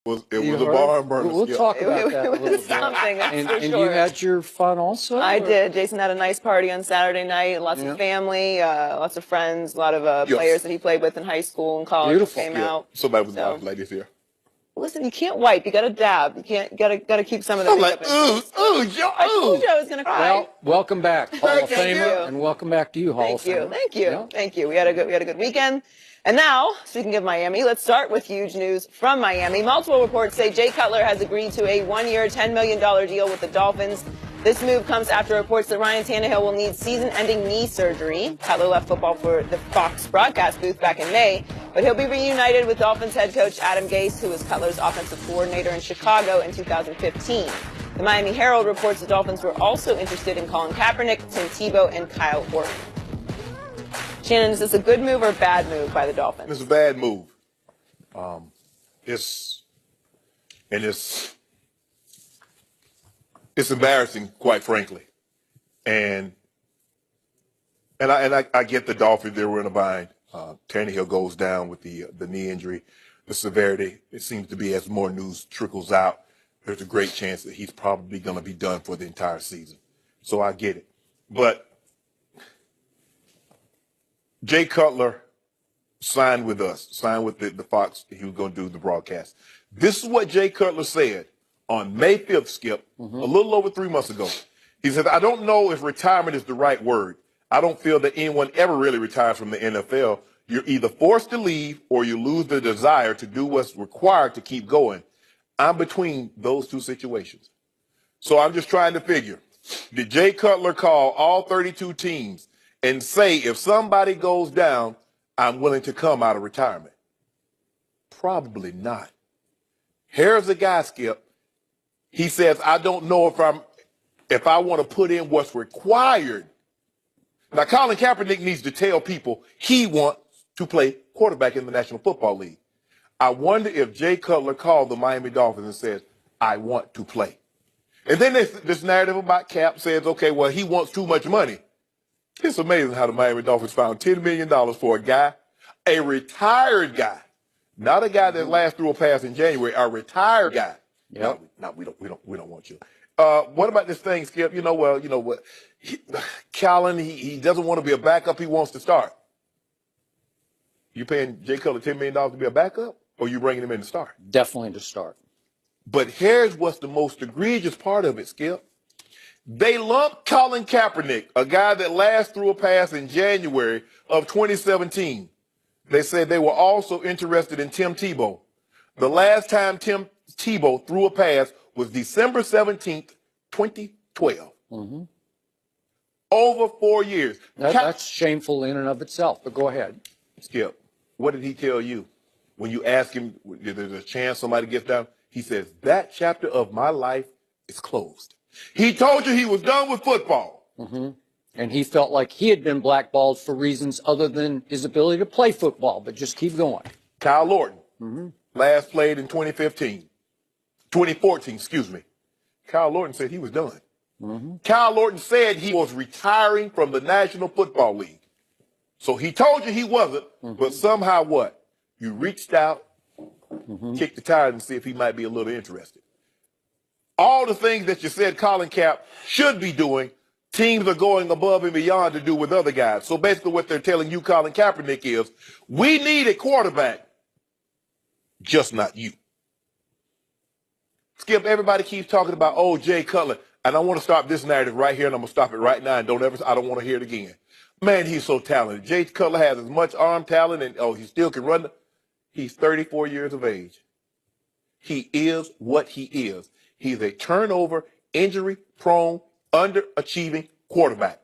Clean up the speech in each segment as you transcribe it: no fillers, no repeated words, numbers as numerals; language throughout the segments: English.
It was a barn burner. We'll talk about that a little bit. Something, that's and for and sure. you had your fun also? I did. Jason had a nice party on Saturday night. Lots of family, lots of friends, a lot of players that he played with in high school and college came out. Somebody was wiping like this here. Listen, you can't wipe. You got to dab. You can't. Got to keep some of the makeup in place. Joe. I told you I was going to cry. Well, welcome back, Hall of Thank Famer, you. and welcome back to you, Hall of Famer. Thank you. Yeah. Thank you. We had a good weekend. And now, speaking of Miami, let's start with huge news from Miami. Multiple reports say Jay Cutler has agreed to a one-year, $10 million deal with the Dolphins. This move comes after reports that Ryan Tannehill will need season-ending knee surgery. Cutler left football for the Fox broadcast booth back in May, but he'll be reunited with Dolphins head coach Adam Gase, who was Cutler's offensive coordinator in Chicago in 2015. The Miami Herald reports the Dolphins were also interested in Colin Kaepernick, Tim Tebow, and Kyle Orton. Shannon, is this a good move or a bad move by the Dolphins? It's a bad move. It's embarrassing, quite frankly. And I get the Dolphins, they were in a bind. Tannehill goes down with the knee injury. The severity, it seems to be as more news trickles out, there's a great chance that he's probably going to be done for the entire season. So I get it. But Jay Cutler signed with us, signed with the Fox. He was going to do the broadcast. This is what Jay Cutler said on May 5th, Skip, a little over 3 months ago. He said, I don't know if retirement is the right word. I don't feel that anyone ever really retires from the NFL. You're either forced to leave or you lose the desire to do what's required to keep going. I'm between those two situations. So I'm just trying to figure, did Jay Cutler call all 32 teams and say, if somebody goes down, I'm willing to come out of retirement? Probably not. Here's a guy, Skip. He says, I don't know if I want to put in what's required. Now, Colin Kaepernick needs to tell people he wants to play quarterback in the National Football League. I wonder if Jay Cutler called the Miami Dolphins and says, I want to play. And then this narrative about Cap says, okay, well, he wants too much money. It's amazing how the Miami Dolphins found $10 million for a guy, a retired guy, not a guy that last threw a pass in January, a retired guy. Yep. No, we don't want you. What about this thing, Skip? You know what? Colin, he doesn't want to be a backup. He wants to start. You paying Jay Cutler $10 million to be a backup, or you bringing him in to start? Definitely to start. But here's what's the most egregious part of it, Skip. They lumped Colin Kaepernick, a guy that last threw a pass in January of 2017. They said they were also interested in Tim Tebow. The last time Tim Tebow threw a pass was December 17th, 2012. Over 4 years. That's shameful in and of itself, but go ahead. Skip, what did he tell you? When you ask him, if there's a chance somebody gets down, he says, that chapter of my life is closed. He told you he was done with football. And he felt like he had been blackballed for reasons other than his ability to play football, but just keep going. Kyle Lorton, last played in 2014, excuse me. Kyle Lorton said he was done. Kyle Lorton said he was retiring from the National Football League. So he told you he wasn't, but somehow what? You reached out, kicked the tires and see if he might be a little interested. All the things that you said Colin Cap should be doing, teams are going above and beyond to do with other guys. So basically what they're telling you, Colin Kaepernick, is we need a quarterback, just not you. Skip, everybody keeps talking about, oh, Jay Cutler. And I want to stop this narrative right here, and I'm going to stop it right now, and I don't want to hear it again. Man, he's so talented. Jay Cutler has as much arm talent, and he still can run. He's 34 years of age. He is what he is. He's a turnover, injury-prone, underachieving quarterback.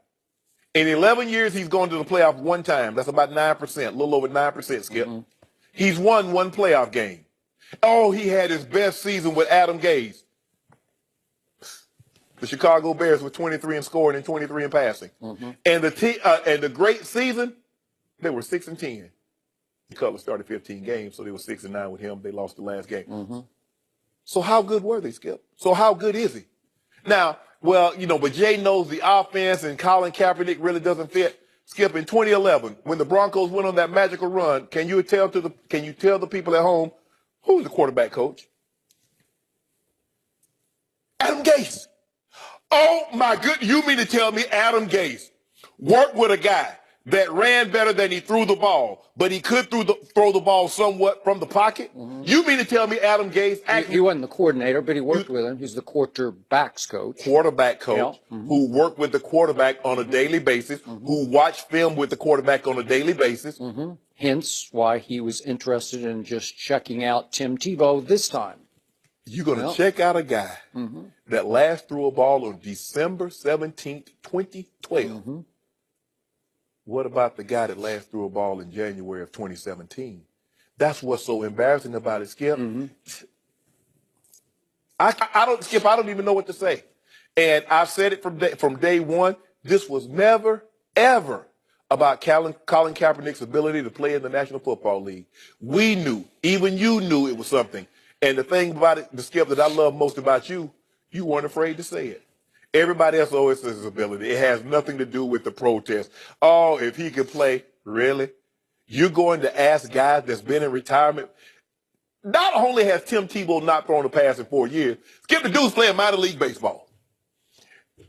In 11 years, he's gone to the playoffs one time. That's about 9%, a little over 9%, Skip. He's won one playoff game. Oh, he had his best season with Adam Gase. The Chicago Bears were 23 in scoring and 23 in passing. And the great season, they were 6-10. Cutler started 15 games, so they were 6-9 with him. They lost the last game. So how good were they, Skip? So how good is he? Now, well, but Jay knows the offense and Colin Kaepernick really doesn't fit. Skip, in 2011, when the Broncos went on that magical run, can you tell the people at home who was the quarterback coach? Adam Gase. Oh my goodness. You mean to tell me Adam Gase worked with a guy that ran better than he threw the ball, but he could throw the ball somewhat from the pocket? Mm-hmm. You mean to tell me Adam Gase actually... He wasn't the coordinator, but he worked with him. He's the quarterback's coach. Quarterback coach, yeah. Mm-hmm. who worked with the quarterback on a daily basis, mm-hmm. who watched film with the quarterback on a daily basis. Mm-hmm. Hence why he was interested in just checking out Tim Tebow this time. You're going to check out a guy mm-hmm. that last threw a ball on December 17th, 2012. Mm-hmm. What about the guy that last threw a ball in January of 2017? That's what's so embarrassing about it, Skip. Mm-hmm. Skip, I don't even know what to say. And I've said it from day one. This was never, ever about Colin Kaepernick's ability to play in the National Football League. We knew, even you knew it was something. And the thing about it, the Skip, that I love most about you, you weren't afraid to say it. Everybody else always says his ability. It has nothing to do with the protest. Oh, if he can play, really? You're going to ask guys that's been in retirement? Not only has Tim Tebow not thrown a pass in 4 years, Skip, the dude's playing minor league baseball.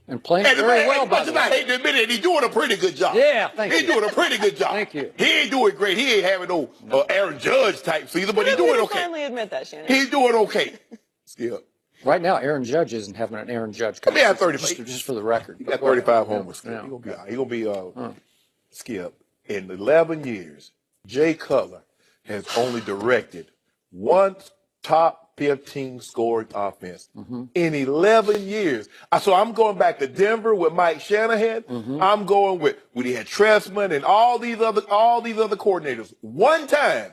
And playing very well, by the way. I hate to admit it, he's doing a pretty good job. Yeah, thank you. He's doing a pretty good job. Thank you. He ain't doing great. He ain't having no Aaron Judge type season, but he's doing okay. Finally admit that, Shannon. He's doing okay. Skip. Right now, Aaron Judge isn't having an Aaron Judge. He had 35. Just for the record. He got 35 homers. Yeah. He's going to be Skip. In 11 years, Jay Cutler has only directed one top 15 scoring offense in 11 years. So I'm going back to Denver with Mike Shanahan. I'm going with when he had Trestman and all these other coordinators. One time,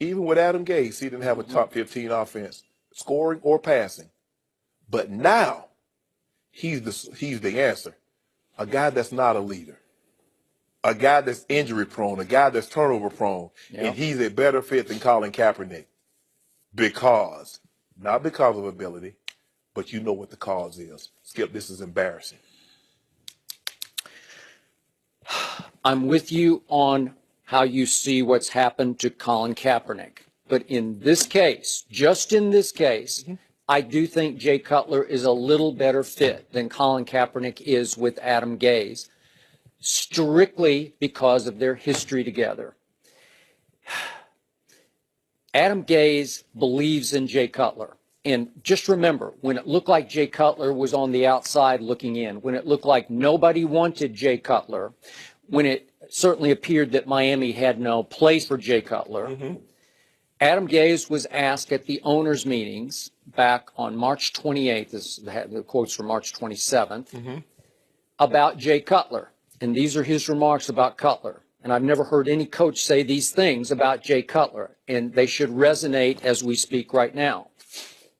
even with Adam Gase, he didn't have a top 15 offense, scoring or passing. But now, he's the answer. A guy that's not a leader. A guy that's injury prone, a guy that's turnover prone, and he's a better fit than Colin Kaepernick. Not because of ability, but you know what the cause is. Skip, this is embarrassing. I'm with you on how you see what's happened to Colin Kaepernick. But in this case, just in this case, I do think Jay Cutler is a little better fit than Colin Kaepernick is with Adam Gase, strictly because of their history together. Adam Gase believes in Jay Cutler. And just remember, when it looked like Jay Cutler was on the outside looking in, when it looked like nobody wanted Jay Cutler, when it certainly appeared that Miami had no place for Jay Cutler, Adam Gase was asked at the owners' meetings back on March 28th, this is the quotes from March 27th, about Jay Cutler. And these are his remarks about Cutler. And I've never heard any coach say these things about Jay Cutler, and they should resonate as we speak right now.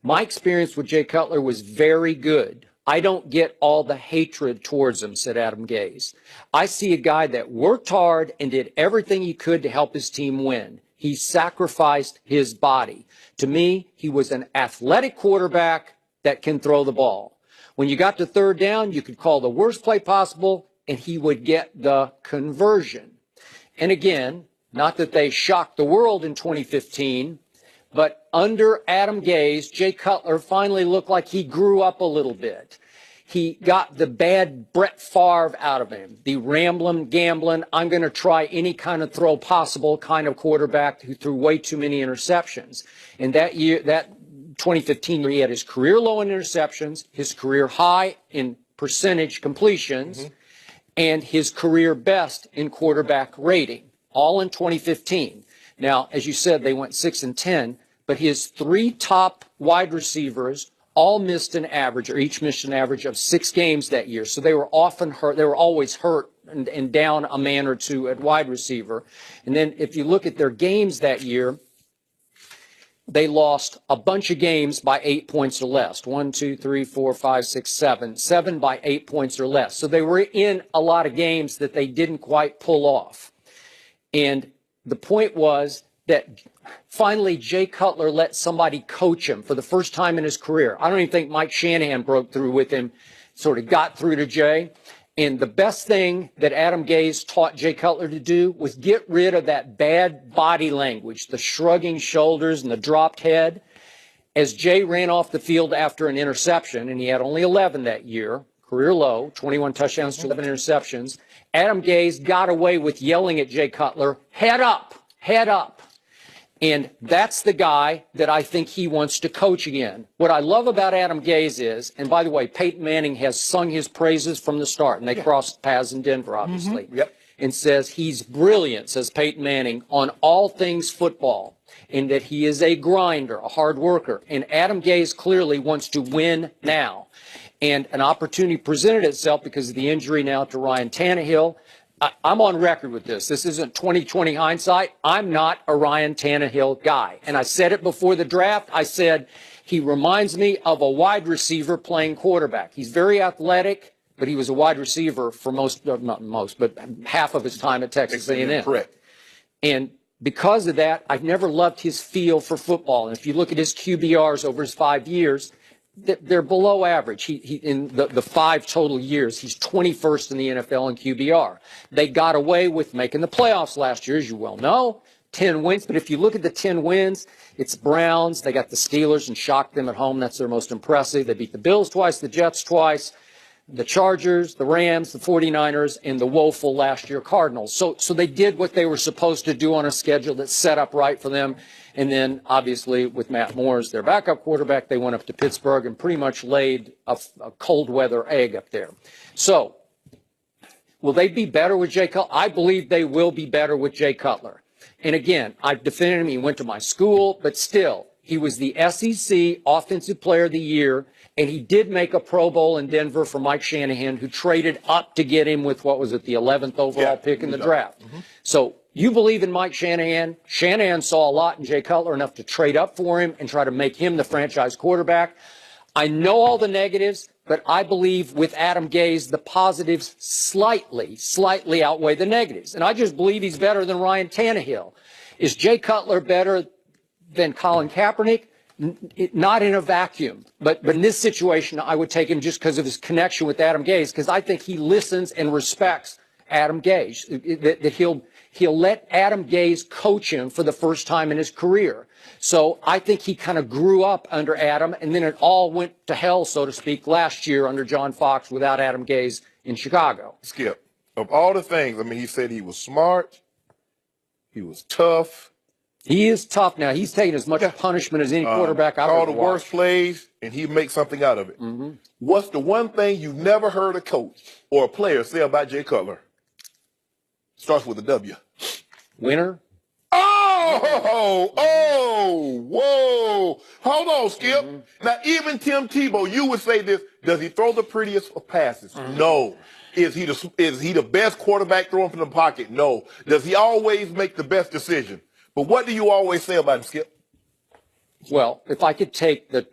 My experience with Jay Cutler was very good. I don't get all the hatred towards him, said Adam Gase. I see a guy that worked hard and did everything he could to help his team win. He sacrificed his body. To me, he was an athletic quarterback that can throw the ball. When you got to third down, you could call the worst play possible, and he would get the conversion. And again, not that they shocked the world in 2015, but under Adam Gase, Jay Cutler finally looked like he grew up a little bit. He got the bad Brett Favre out of him, the rambling, gambling, I'm going to try any kind of throw possible kind of quarterback who threw way too many interceptions. And that year, that 2015 year, he had his career low in interceptions, his career high in percentage completions, and his career best in quarterback rating, all in 2015. Now, as you said, they went 6-10, but his three top wide receivers all missed an average, or each missed an average of 6 games that year. So they were often hurt. They were always hurt and down a man or two at wide receiver. And then if you look at their games that year, they lost a bunch of games by 8 points or less. 1, 2, 3, 4, 5, 6, 7. 7 by 8 points or less. So they were in a lot of games that they didn't quite pull off. And the point was that finally Jay Cutler let somebody coach him for the first time in his career. I don't even think Mike Shanahan broke through with him, sort of got through to Jay. And the best thing that Adam Gase taught Jay Cutler to do was get rid of that bad body language, the shrugging shoulders and the dropped head, as Jay ran off the field after an interception, and he had only 11 that year, career low, 21 touchdowns to 11 interceptions, Adam Gase got away with yelling at Jay Cutler, head up, head up. And that's the guy that I think he wants to coach again. What I love about Adam Gase is, and by the way, Peyton Manning has sung his praises from the start, and they crossed paths in Denver, obviously, and says he's brilliant, says Peyton Manning, on all things football, and that he is a grinder, a hard worker. And Adam Gase clearly wants to win now. And an opportunity presented itself because of the injury now to Ryan Tannehill. I'm on record with this. This isn't 2020 hindsight. I'm not a Ryan Tannehill guy. And I said it before the draft. I said he reminds me of a wide receiver playing quarterback. He's very athletic, but he was a wide receiver for not most, but half of his time at Texas A&M. Correct. And because of that, I've never loved his feel for football. And if you look at his QBRs over his 5 years, they're below average. He in the 5 total years, he's 21st in the NFL in QBR. They got away with making the playoffs last year, as you well know, 10 wins. But if you look at the 10 wins, it's Browns. They got the Steelers and shocked them at home. That's their most impressive. They beat the Bills twice, the Jets twice, the Chargers, the Rams, the 49ers, and the woeful last year Cardinals. So they did what they were supposed to do on a schedule that's set up right for them. And then, obviously, with Matt Moore as their backup quarterback, they went up to Pittsburgh and pretty much laid a cold weather egg up there. So will they be better with Jay Cutler? I believe they will be better with Jay Cutler. And again, I've defended him. He went to my school, but still, he was the SEC Offensive Player of the Year, and he did make a Pro Bowl in Denver for Mike Shanahan, who traded up to get him with, what was it, the 11th overall pick in the draft. So you believe in Mike Shanahan. Shanahan saw a lot in Jay Cutler, enough to trade up for him and try to make him the franchise quarterback. I know all the negatives, but I believe with Adam Gase, the positives slightly outweigh the negatives. And I just believe he's better than Ryan Tannehill. Is Jay Cutler better than Colin Kaepernick? Not in a vacuum, but in this situation, I would take him just because of his connection with Adam Gase, because I think he listens and respects Adam Gase, that he'll let Adam Gase coach him for the first time in his career. So I think he kind of grew up under Adam, and then it all went to hell, so to speak, last year under John Fox without Adam Gase in Chicago. Skip, of all the things, I mean, he said he was smart, he was tough. He is tough now. He's taking as much punishment as any quarterback I've ever watched. All the worst plays, and he makes something out of it. What's the one thing you never heard a coach or a player say about Jay Cutler? Starts with a W. Winner. Whoa. Hold on, Skip. Now, even Tim Tebow, you would say this. Does he throw the prettiest of passes? No. Is he the best quarterback throwing from the pocket? No. Does he always make the best decision? But what do you always say about him, Skip? Well, if I could take the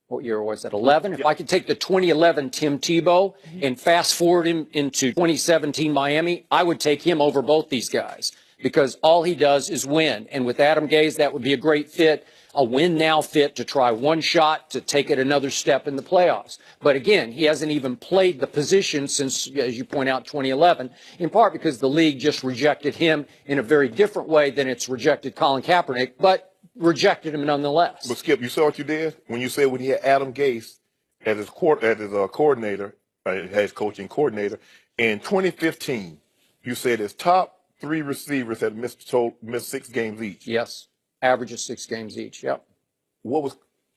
11? If I could take the 2011 Tim Tebow and fast forward him into 2017 Miami, I would take him over both these guys because all he does is win. And with Adam Gase, that would be a great fit, a win-now fit to try one shot to take it another step in the playoffs. But again, he hasn't even played the position since, as you point out, 2011, in part because the league just rejected him in a very different way than it's rejected Colin Kaepernick, but rejected him nonetheless. But Skip, you saw what you did when you said when he had Adam Gase as his coordinator, as coaching coordinator in 2015. You said his top 3 receivers had missed 6 games each. Yes, average of 6 games each. Yep.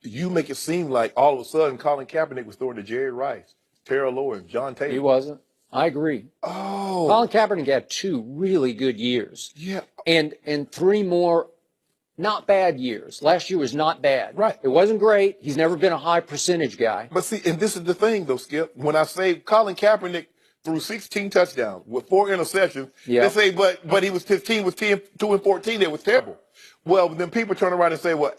You make it seem like all of a sudden Colin Kaepernick was throwing to Jerry Rice, Terrell Lawrence, John Taylor. He wasn't. I agree. Oh, Colin Kaepernick had 2 really good years. Yeah, and 3 more not bad years. Last year was not bad. Right. It wasn't great. He's never been a high percentage guy. But see, and this is the thing, though, Skip. When I say Colin Kaepernick threw 16 touchdowns with 4 interceptions, they say, but he was 15 with 2 and 14. It was terrible. Well, then people turn around and say, well,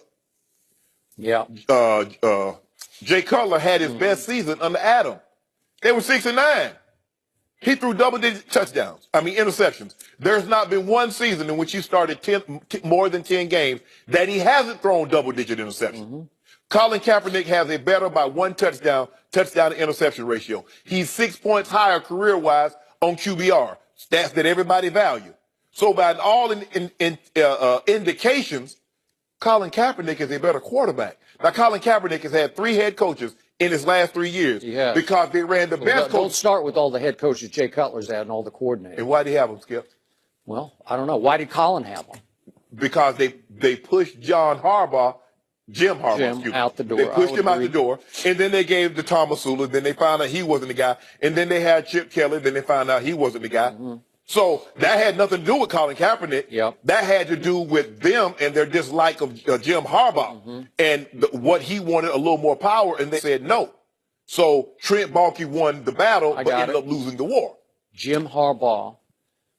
Jay Cutler had his best season under Adam. They were 6 and 9. He threw double-digit touchdowns. Interceptions. There's not been one season in which he started more than 10 games that he hasn't thrown double-digit interceptions. Colin Kaepernick has a better by 1 touchdown to interception ratio. He's 6 points higher career-wise on QBR, stats that everybody value. So by all indications, Colin Kaepernick is a better quarterback. Now, Colin Kaepernick has had 3 head coaches in his last 3 years because they ran the best coach. Don't start with all the head coaches Jay Cutler's had and all the coordinators. And why did he have them, Skip? Well, I don't know. Why did Colin have them? Because they pushed Jim Harbaugh, out the door. They pushed him out the door, and then they gave to Tom Masula. Then they found out he wasn't the guy, and then they had Chip Kelly. Then they found out he wasn't the guy. So that had nothing to do with Colin Kaepernick. Yep. That had to do with them and their dislike of Jim Harbaugh and what he wanted a little more power, and they said no. So Trent Baalke won the battle, but ended up losing the war. Jim Harbaugh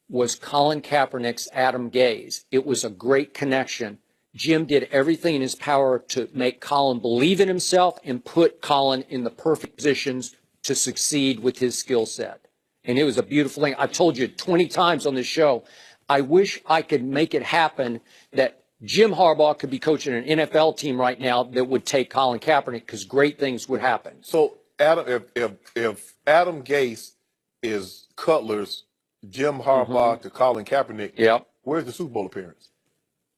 was Colin Kaepernick's Adam Gase. It was a great connection. Jim did everything in his power to make Colin believe in himself and put Colin in the perfect positions to succeed with his skill set. And it was a beautiful thing. I've told you 20 times on this show, I wish I could make it happen that Jim Harbaugh could be coaching an NFL team right now that would take Colin Kaepernick, because great things would happen. So, Adam, if Adam Gase is Cutler's Jim Harbaugh to Colin Kaepernick, where's the Super Bowl appearance?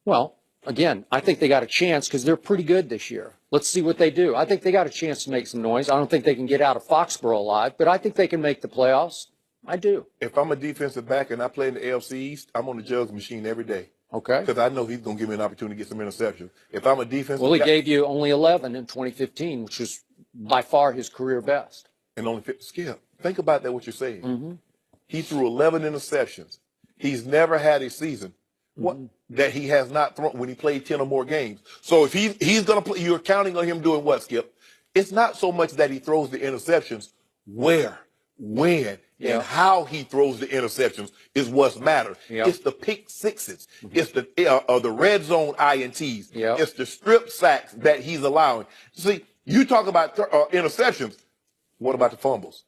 Well, again, I think they got a chance because they're pretty good this year. Let's see what they do. I think they got a chance to make some noise. I don't think they can get out of Foxborough alive, but I think they can make the playoffs. I do. If I'm a defensive back and I play in the AFC East, I'm on the jugs machine every day. Okay. Because I know he's going to give me an opportunity to get some interceptions. If I'm a defensive Well, he gave you only 11 in 2015, which was by far his career best. And only 50. Skip, think about that, what you're saying. He threw 11 interceptions. He's never had a season that he has not thrown when he played 10 or more games. So if he's going to play, you're counting on him doing what, Skip? It's not so much that he throws the interceptions. Where, when, and how he throws the interceptions is what's matter. It's the pick sixes. It's the red zone INTs. It's the strip sacks that he's allowing. See, you talk about interceptions. What about the fumbles?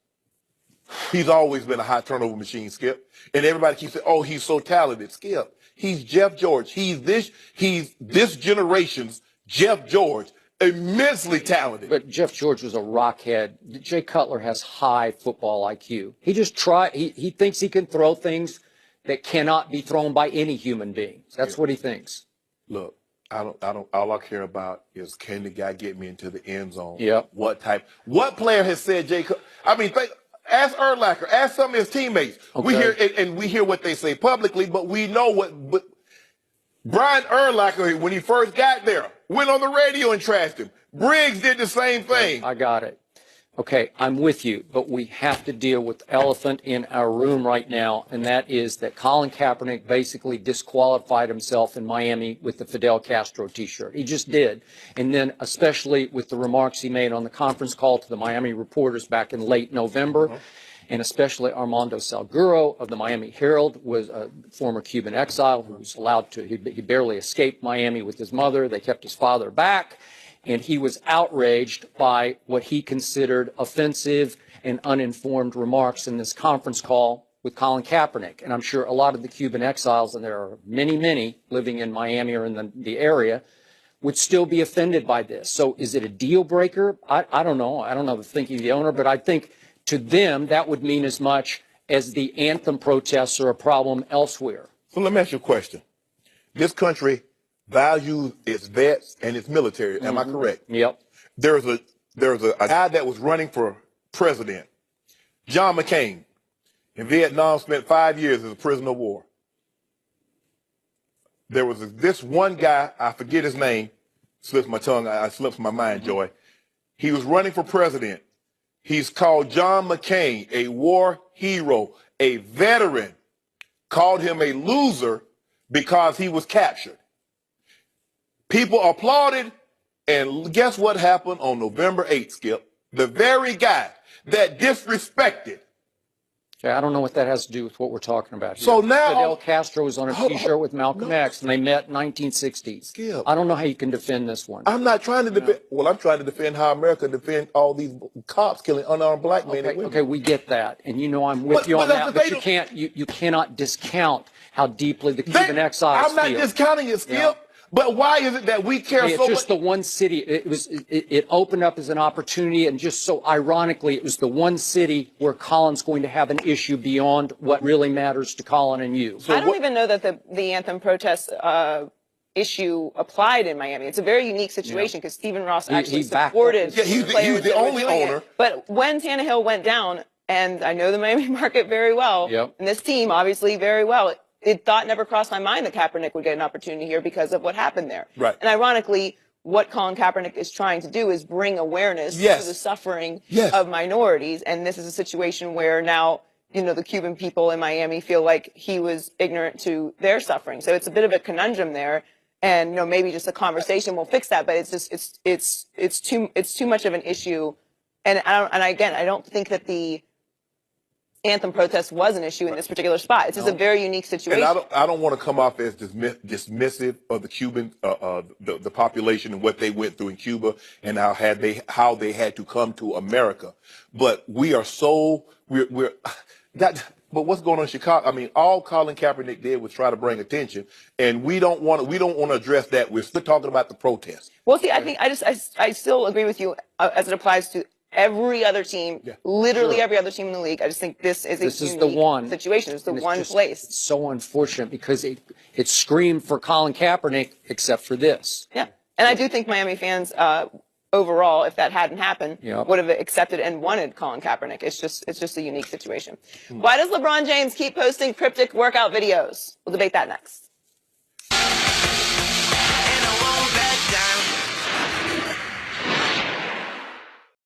He's always been a high turnover machine, Skip. And everybody keeps saying, oh, he's so talented. Skip, he's Jeff George. He's this generation's Jeff George. Immensely talented. But Jeff George was a rockhead. Jay Cutler has high football IQ. He just he thinks he can throw things that cannot be thrown by any human being. That's what he thinks. Look, all I care about is, can the guy get me into the end zone? What player has said Jay Cutler? I mean, ask Urlacher, ask some of his teammates. We hear what they say publicly, but we know but Brian Urlacher, when he first got there, went on the radio and trashed him. Briggs did the same thing. I got it. Okay, I'm with you, but we have to deal with the elephant in our room right now, and that is that Colin Kaepernick basically disqualified himself in Miami with the Fidel Castro T-shirt. He just did. And then especially with the remarks he made on the conference call to the Miami reporters back in late November, and especially Armando Salguero of the Miami Herald was a former Cuban exile who was allowed to, he barely escaped Miami with his mother. They kept his father back, and he was outraged by what he considered offensive and uninformed remarks in this conference call with Colin Kaepernick. And I'm sure a lot of the Cuban exiles, and there are many, many living in Miami or in the area, would still be offended by this. So is it a deal breaker? I don't know. I don't know the thinking of the owner, but I think to them, that would mean as much as the anthem protests are a problem elsewhere. So let me ask you a question. This country values its vets and its military. Am I correct? Yep. There's a guy that was running for president, John McCain, in Vietnam, spent 5 years as a prisoner of war. There was this one guy, I forget his name, slips my tongue, I slips my mind, Joy. He was running for president. He's called John McCain a war hero, a veteran. Called him a loser because he was captured. People applauded, and guess what happened on November 8th, Skip? The very guy that disrespected. Okay, I don't know what that has to do with what we're talking about here. So now Fidel Castro was on a T-shirt with Malcolm X, and they met in 1960. Skip, I don't know how you can defend this one. I'm not trying to defend. Well, I'm trying to defend how America defend all these cops killing unarmed black men and women. Okay, we get that, and you know I'm with you on that. But you cannot discount how deeply the Cuban exiles feel. I'm not discounting it, Skip. But why is it that we care so much? It's just the one city. It opened up as an opportunity, and just so ironically, it was the one city where Colin's going to have an issue beyond what really matters to Colin and you. I don't even know that the anthem protests issue applied in Miami. It's a very unique situation because Stephen Ross actually he backed supported up. Yeah, he players was the that were only doing it. owner. But when Tannehill went down, and I know the Miami market very well, Yep. and this team obviously very well, it thought never crossed my mind that Kaepernick would get an opportunity here because of what happened there. Right. And ironically, what Colin Kaepernick is trying to do is bring awareness to Yes. the suffering Yes. of minorities. And this is a situation where now, the Cuban people in Miami feel like he was ignorant to their suffering. So it's a bit of a conundrum there. And, maybe just a conversation will fix that. But it's just, it's too much of an issue. And I don't think that the anthem protest was an issue in this particular spot. It's just a very unique situation. And I don't want to come off as dismissive of the Cuban, the population and what they went through in Cuba and how they had to come to America. But but what's going on in Chicago? I mean, all Colin Kaepernick did was try to bring attention, and we don't want to address that. We're still talking about the protest. Well, see, I think I still agree with you as it applies to every other team, literally every other team in the league. I just think this is a unique situation. It's the one place. It's so unfortunate because it screamed for Colin Kaepernick, except for this. Yeah, and I do think Miami fans, overall, if that hadn't happened, would have accepted and wanted Colin Kaepernick. It's just a unique situation. Why does LeBron James keep posting cryptic workout videos? We'll debate that next.